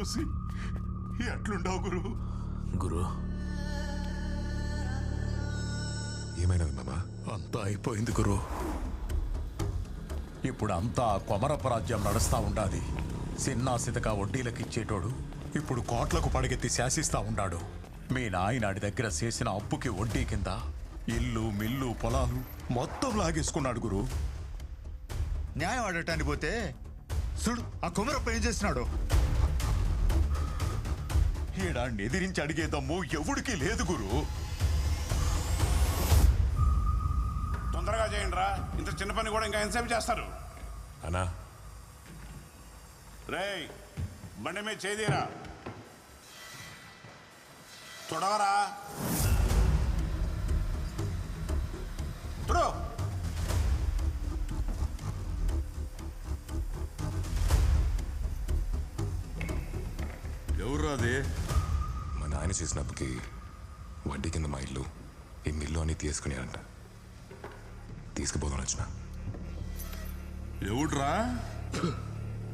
చూసి ఎట్లుండవు గురు? గురు ఏమైనది మామా? అంతా అయిపోయింది గురు. ఇప్పుడు అంతా కొమరప్ప రాజ్యం నడుస్తా ఉండాది. సిన్నా సితక వడ్డీలకిచ్చేటోడు ఇప్పుడు కోట్లకు పడగెత్తి శాసిస్తా ఉన్నాడు. మీ నాయనాడి దగ్గర చేసిన అప్పుకి వడ్డీ కింద ఇల్లు మిల్లు పొలాలు మొత్తం లాగేసుకున్నాడు గురు. న్యాయం ఆడటానికి పోతే చూడు ఆ కుమరప్ప ఏం చేస్తున్నాడు. ఈడాన్ని ఎదిరించి అడిగే దమ్ము ఎవడికి లేదు గురు. తొందరగా చేయండి రా, ఇంత చిన్న పని కూడా ఇంకా ఎంతసేపు చేస్తారు? అన్నా రేయ్ బండి మీద చేదిరా, తొడవరా తొడు. ఎవరు అది? మా నాయన చేసిన అప్పుకి వడ్డీ కింద మా ఇల్లు ఈ మిల్లు అని తీసుకునేయాలంట. తీసుకుపోదాం వచ్చిన. ఎవడ్రా?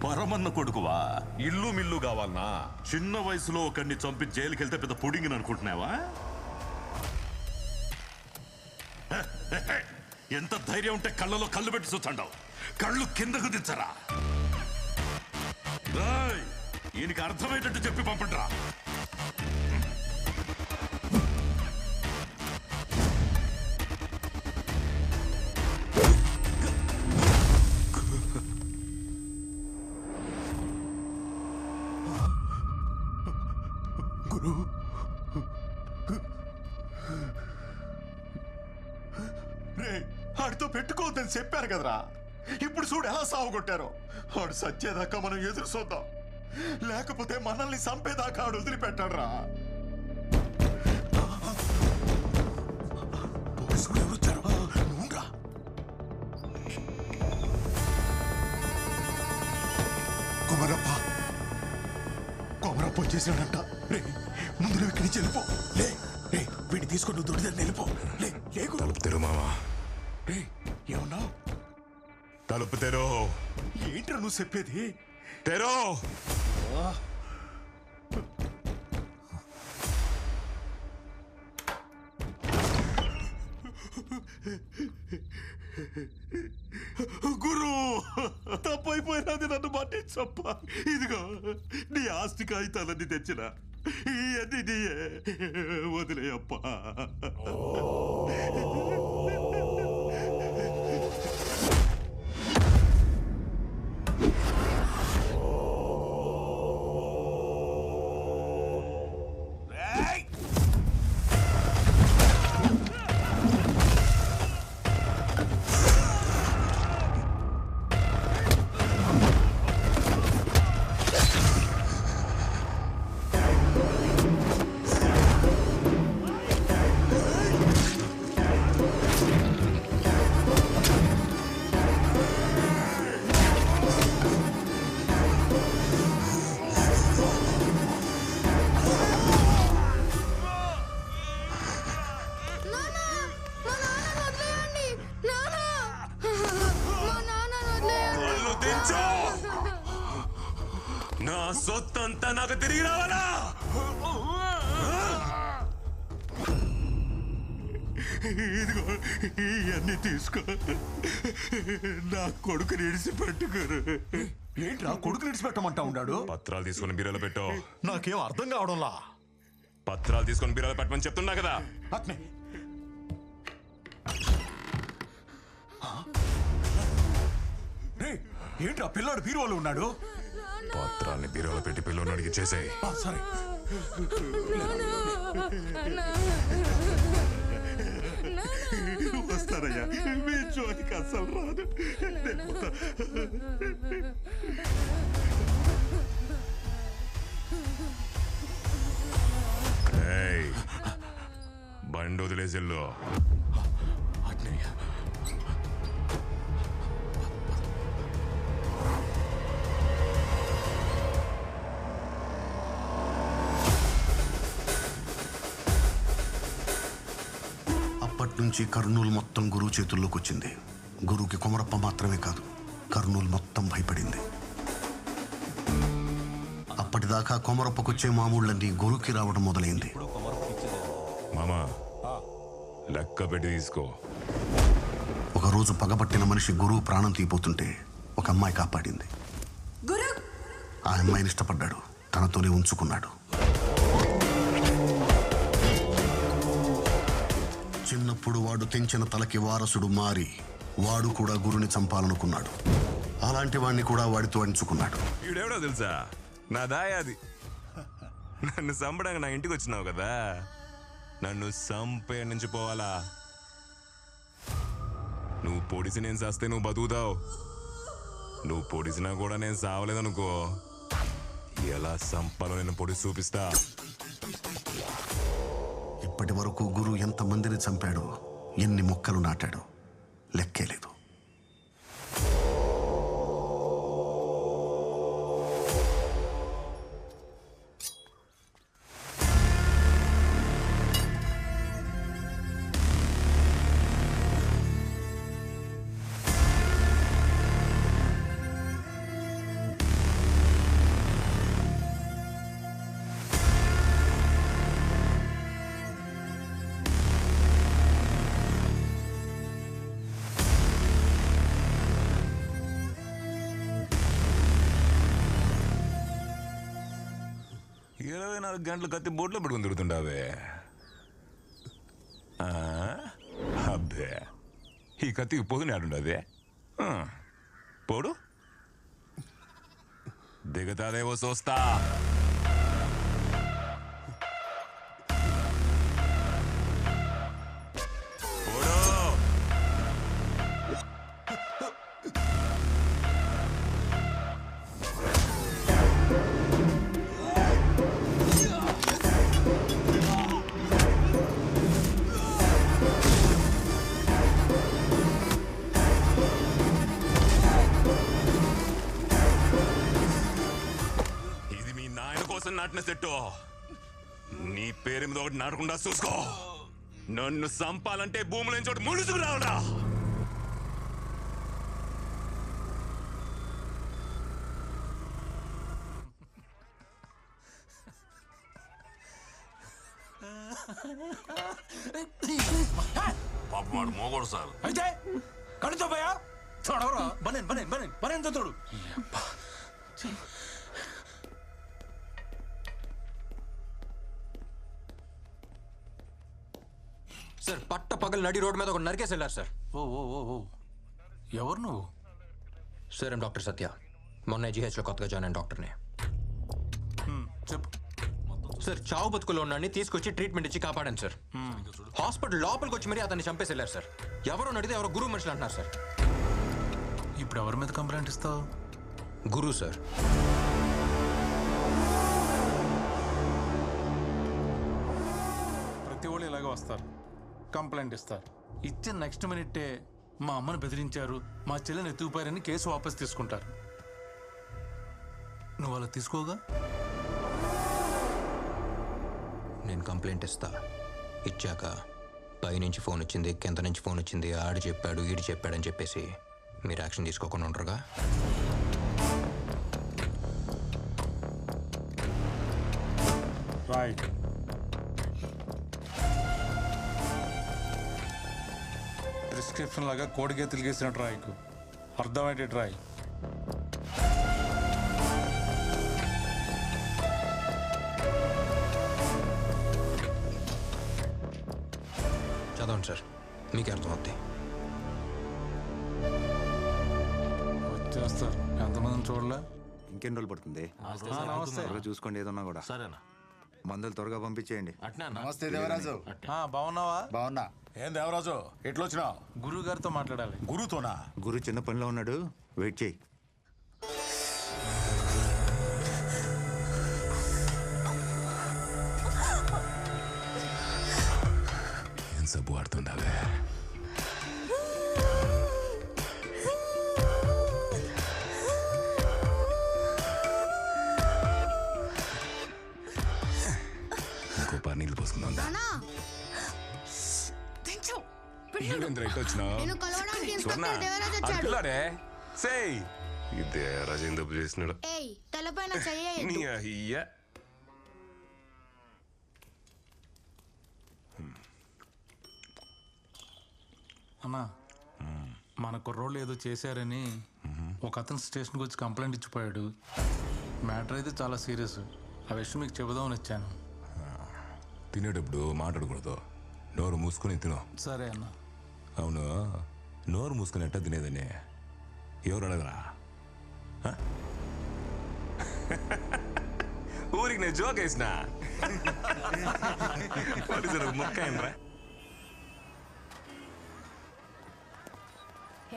పరమన్న కొడుకువా? ఇల్లు మిల్లు కావాలనా? చిన్న వయసులో ఒకరిని చంపి జైలుకి వెళ్తే పెద్ద పుడింగిని అనుకుంటున్నావా? ఎంత ధైర్యం ఉంటే కళ్ళలో కళ్ళు పెట్టి చూస్తాండావు. కళ్ళు కిందకు దించరా. ఈయనకి అర్థమయ్యేటట్టు చెప్పి పంపండిరా. గురు రే ఆడితో పెట్టుకోవద్దని చెప్పారు కదరా. ఇప్పుడు చూడు ఎలా సాగుకొట్టారో. ఆడు సచ్చేదాకా మనం ఎదురు చూద్దాం, లేకపోతే మనల్ని చంపేదాకా ఆడు వదిలిపెట్టాడు రా. పోలీసులు ఎవరు వచ్చారు? నువ్వురా. కుమరప్ప కొమరప్ప వచ్చేసాడంట. రే ముందు నువ్వు ఇక్కడి నుంచి వెళ్ళిపో. లే రే వీడిని తీసుకొని నువ్వు దొడిదని వెళ్ళిపో. లే లేకు. తలుపు తెరు మామా. రే ఏమన్నావు? తలుపు తెరు. ఏంట్రా నువ్వు చెప్పేది? తెరు. గురు తప్పైపోయినది, నన్ను మన్నించప్ప. ఇదిగో నీ ఆస్తి కాగితాలన్నీ తెచ్చిన ఇవన్నీ నీయే, వదిలేయప్ప. నా సొత్తంతా నాకు తిరిగి రావాలా? ఇదిగో ఇవన్నీ తీసుకో, నా కొడుకుని ఇడిచిపెట్టుకోరు. ఏంట్రా కొడుకుని ఇడిచిపెట్టమంటా ఉన్నాడు? పత్రాలు తీసుకొని బీరోలో పెట్టు. నాకేం అర్థం కావడంలా. పత్రాలు తీసుకొని బీరోలో పెట్టమని చెప్తున్నా కదా. అట్నే ఏంట్రా పిల్లాడు బీరువాలో ఉన్నాడు? పత్రాల్ని బీరోలో పెట్టి పిల్లోని అడిగి చేసేయి. సరే. వస్తారయ్యా, మీ చోటికి అసలు రాదు. బండి వదిలేసిల్లు. నుంచి కర్నూలు మొత్తం గురువు చేతుల్లోకి వచ్చింది. గురువుకి కొమరప్ప మాత్రమే కాదు, కర్నూలు మొత్తం భయపడింది. అప్పటిదాకా కొమరప్పకొచ్చే మామూళ్ళన్నీ గురుకి రావడం మొదలైంది. మామా లెక్క పెట్టి తీసుకో. ఒకరోజు పగబట్టిన మనిషి గురువు ప్రాణం తీపోతుంటే ఒక అమ్మాయి కాపాడింది. ఆ అమ్మాయిని ఇష్టపడ్డాడు, తనతోనే ఉంచుకున్నాడు. చిన్నప్పుడు వాడు తెంచిన తలకి వారసుడు మారి వాడు కూడా గురుని చంపాలనుకున్నాడు. అలాంటి వాడిని కూడా వాడితో అంచుకున్నాడు. ఈడెవడో తెలుసా? నా దాయాది. నన్ను చంపడానికి నా ఇంటికి వచ్చినావు కదా, నన్ను చంపే నుంచి పోవాలా? నువ్వు పొడిసి నేను చస్తే నువ్వు బతుకుతావు, నువ్వు పొడిసినా కూడా నేను సావలేదనుకో, ఎలా చంపాలో నేను పొడిసి చూపిస్తా. ఇప్పటి వరకు గురు ఎంతమందిని చంపాడో, ఎన్ని మొక్కలు నాటాడో లెక్కే లేదు. గంటలు కత్తి బోట్లో పెట్టుకుని తిరుగుతుండావే. అబ్బే, ఈ కత్తికి పొదుని ఆడుండదే. పోడు దిగతాదేవో చూస్తా. నాటిన సెట్టు నీ పేరు మీద ఒకటి నాటకుండా చూసుకో. నన్ను సంపాలంటే భూముల చోటు ములుసుకు రావడా. పాపమాడు మోగోడు సార్. అయితే కడుతో పోయా చూడవరా బనేన్ బనేన్ బనేన్ బనేన్ తోడు. సార్ పట్ట పగలు నడి రోడ్డు మీద ఒక నరికేసి వెళ్ళారు సార్. ఓ ఓ ఓ ఓ ఎవరు నువ్వు? సార్ ఏం డాక్టర్ సత్య, మొన్న జీహెచ్లో కొత్తగా జాయిన్ అయిన డాక్టర్ని. చెప్పు సార్ చావు బతుకులో ఉన్నాన్ని తీసుకొచ్చి ట్రీట్మెంట్ ఇచ్చి కాపాడాను సార్. హాస్పిటల్ లోపలికి వచ్చి మరీ అతన్ని చంపేసి వెళ్ళారు సార్. ఎవరో నడితే ఎవరో గురువు మనుషులు అంటున్నారు సార్. ఇప్పుడు ఎవరి మీద కంప్లైంట్ ఇస్తావు? గురువు సార్. ప్రతి వాళ్ళు ఇలాగే వస్తారు, కంప్లైంట్ ఇస్తారు. ఇచ్చిన నెక్స్ట్ మినిట్టే మా అమ్మని బెదిరించారు, మా చెల్లెని ఎత్తుకుపోయారని కేసు వాపస్ తీసుకుంటారు. నువ్వు అలా తీసుకోగా? నేను కంప్లైంట్ ఇస్తా, ఇచ్చాక పైనుంచి ఫోన్ వచ్చింది, కింద నుంచి ఫోన్ వచ్చింది, ఆడు చెప్పాడు ఈడు చెప్పాడని చెప్పేసి మీరు యాక్షన్ తీసుకోకుండా ఉంటారుగా. రైట్. ప్రిస్క్రిప్షన్ లాగా కోడిగే తిరిగేసినట్టు రాయికు అర్థమయ్యేటట్టు రాయి. చదవండి సార్, మీకే అర్థమవుద్ది. వచ్చేస్తారు. ఎంతమందిని చూడలే? ఇంకెన్ని రోజులు పడుతుంది? నమస్తే. త్వరగా చూసుకోండి, ఏదన్నా కూడా. సరేనా? మందులు త్వరగా పంపించేయండి. నమస్తే దేవరాజు. బాగున్నావా? బాగున్నా. ఏం దేవరాజు ఎట్లొచ్చినావు? గురువు గారితో మాట్లాడాలి. గురుతోనా? గురు చిన్న పనిలో ఉన్నాడు, వెయిట్ చేయి. ఏం సబ్బు ఆడుతుండావే? ఇంకో పారు నీళ్ళు పోసుకుందాం. కలవడానికి ఇదే రాజేంద్ర చేసినాడు. తలపైన చెయ్యి నీ అయ్యా అన్నా మన కుర్రోళ్ళు ఏదో చేశారని ఒక అతను స్టేషన్కి వచ్చి కంప్లైంట్ ఇచ్చిపోయాడు. మ్యాటర్ అయితే చాలా సీరియస్. ఆ విషయం మీకు చెబుదామని వచ్చాను. తినేటప్పుడు మాట్లాడకూడదు, నోరు మూసుకొని తిను. సరే అన్న. అవును, నోరు మూసుకొని ఎట్ట తినేదని ఎవరు అడగరా? ఊరికి నేను జోక్ వేసిన ముక్క ఏంట్రా?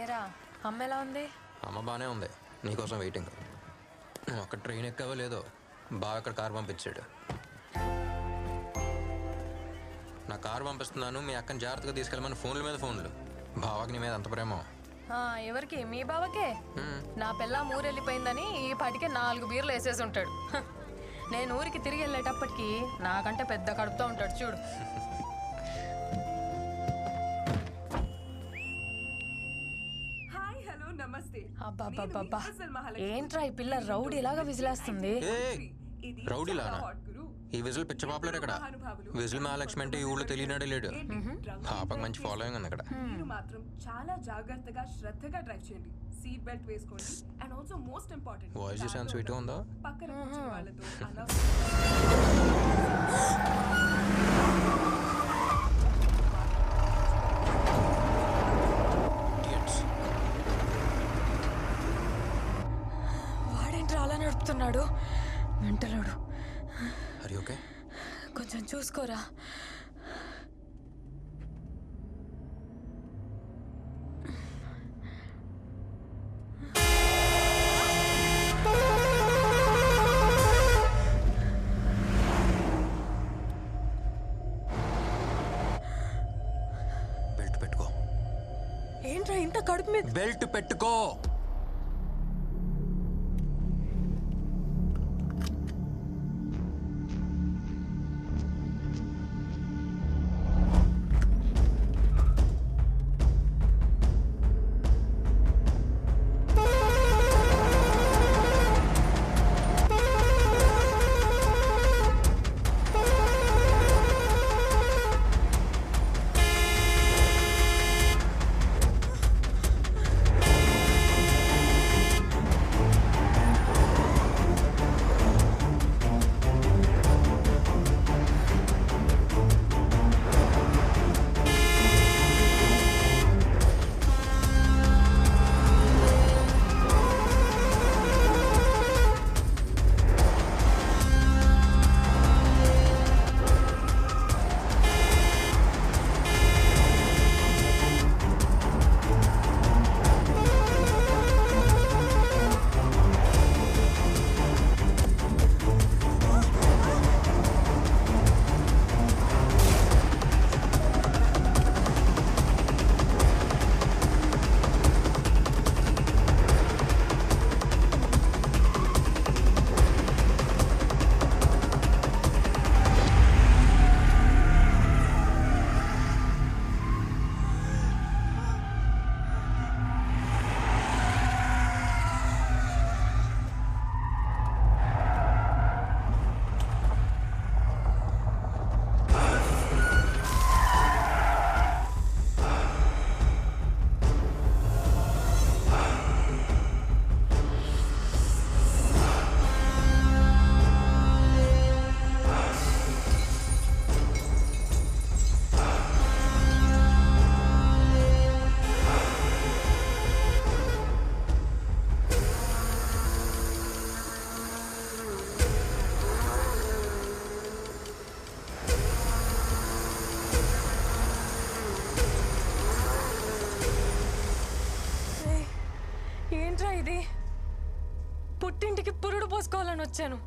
ఏరా అమ్మ ఎలా ఉంది? అమ్మ బాగానే ఉంది, నీకోసం వెయిటింగ్. నువ్వు అక్కడ ట్రైన్ ఎక్కావో లేదో, బాగా అక్కడ కారు పంపించాడు. నా కారు పంపిస్తున్నాను, మీ అక్కని జాగ్రత్తగా తీసుకెళ్ళమని ఫోన్ల మీద ఫోన్లు. బావాకి నీ మీద అంత ప్రేమ. ఎవరికి? మీ బావకే. నా పిల్ల ఊరెళ్ళిపోయిందని ఈ పాటికే 4 బీర్లు వేసేసి ఉంటాడు. నేను ఊరికి తిరిగి వెళ్ళేటప్పటికి నాకంటే పెద్ద కడుపుతో ఉంటాడు చూడు. అబ్బా, ఏంట్రా ఈ పిల్ల రౌడీలాగా విజిలేస్తుంది? రౌడీలానా? ఈ విజిల్ పిచ్చ పాపులర్ ఇక్కడ. విజిల్ మహాలక్ష్మి అంటే ఈ ఊళ్ళో తెలియనాడే లేడు. పాపకు మంచి ఫాలోయింగ్ ఉంది అక్కడ. మీరు మాత్రం చాలా జాగ్రత్తగా శ్రద్ధగా డ్రైవ్ చేయండి. సీట్ బెల్ట్ వేసుకోండి. And also most important, voice చూసాను స్వీట్గా ఉందా? పక్కన కూర్చున్న వాళ్ళతో వాడేంట్రా అలా నడుపుతున్నాడు? మెంటలోడు. అరే ఓకే, కొంచెం చూసుకోరా. బెల్ట్ పెట్టుకో. ఏంట్రా ఇంత కడుపు మీద? బెల్ట్ పెట్టుకో. ఇది పుట్టింటికి పురుడు పోసుకోవాలని వచ్చాను.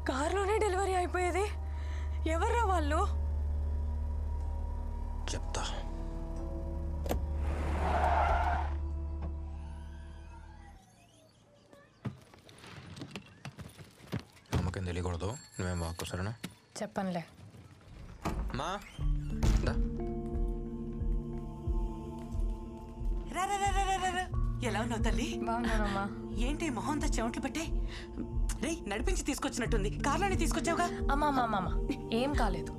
కారులోనే డెలివరీ అయిపోయేది. ఎవర్రా వాళ్ళు? చెప్తా. అమ్మకేం తెలియకూడదు, నువ్వేం వాక్కు సరేనా? చెప్పనులే. మా ఎలా ఉన్నావు తల్లి? బాగున్నానమ్మా. ఏంటి మొహంతా చెమట్లు పట్టే? రే నడిపించి తీసుకొచ్చినట్టుంది కార్లోనే తీసుకొచ్చావుగా. అమ్మా ఏం కాలేదు.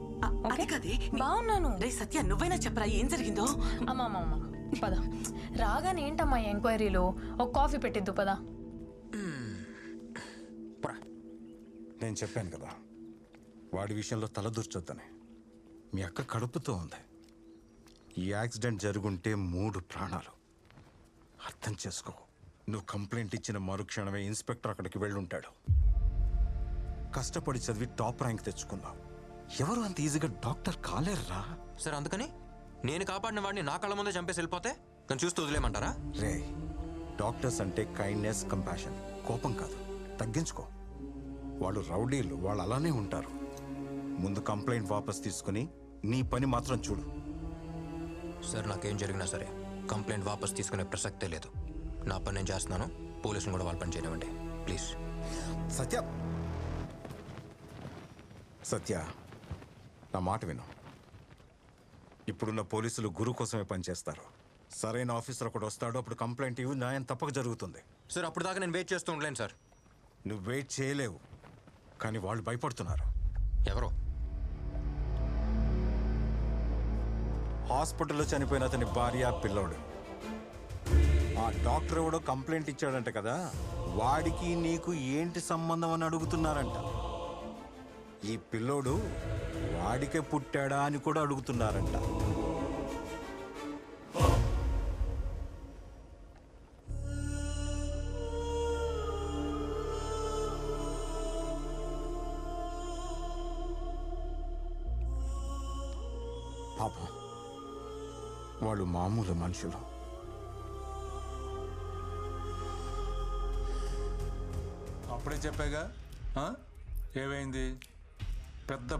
అది కదే బాగున్నాను. రే సత్య నువ్వైనా చెప్పరా ఏం జరిగిందో. అమ్మా పద. రాగానే ఏంటమ్మా ఎంక్వైరీలో ఒక కాఫీ పెట్టిద్దు పద. నేను చెప్పాను కదా వాడి విషయంలో తలదూర్చొద్దని. మీ అక్క కడుపుతో ఉంది. ఈ యాక్సిడెంట్ జరుగుంటే 3 ప్రాణాలు. అర్థం చేసుకో. నువ్వు కంప్లైంట్ ఇచ్చిన మరుక్షణమే ఇన్స్పెక్టర్ అక్కడికి వెళ్ళుంటాడు. కష్టపడి చదివి టాప్ ర్యాంక్ తెచ్చుకున్నావు. ఎవరు అంత ఈజీగా డాక్టర్ కాలేర్రా. సార్ అందుకని నేను కాపాడిన వాడిని నా కళ్ళ ముందే చంపేసి వెళ్ళిపోతే నన్ను చూస్తూ వదిలేమంటారా? రే డాక్టర్స్ అంటే కైండ్నెస్, కంపాషన్, కోపం కాదు. తగ్గించుకో. వాళ్ళు రౌడీలు, వాళ్ళు అలానే ఉంటారు. ముందు కంప్లైంట్ వాపస్ తీసుకుని నీ పని మాత్రం చూడు. సార్ నాకేం జరిగినా సరే కంప్లైంట్ వాపస్ తీసుకునే ప్రసక్తే లేదు. నా పని నేను చేస్తున్నాను. పోలీసులు కూడా వాళ్ళ పని చేయనివ్వండి ప్లీజ్. సత్య నా మాట విను. ఇప్పుడున్న పోలీసులు గురు కోసమే పనిచేస్తారు. సరైన ఆఫీసర్ ఒకటి వస్తాడు, అప్పుడు కంప్లైంట్ ఇవ్వు, న్యాయం తప్పక జరుగుతుంది. సార్ అప్పుడు దాకా నేను వెయిట్ చేస్తూ ఉండలేను సార్. నువ్వు వెయిట్ చేయలేవు, కానీ వాళ్ళు భయపడుతున్నారు. ఎవరు? హాస్పిటల్లో చనిపోయిన అతని భార్య, పిల్లోడు. ఆ డాక్టర్ ఎవడో కంప్లైంట్ ఇచ్చాడంట కదా, వాడికి నీకు ఏంటి సంబంధం అని అడుగుతున్నారంట. ఈ పిల్లోడు వాడికే పుట్టాడా అని కూడా అడుగుతున్నారంట. పాపం వాళ్ళు మామూలు మనుషులు. అప్పుడే చెప్పాగా ఏమైంది? పెద్ద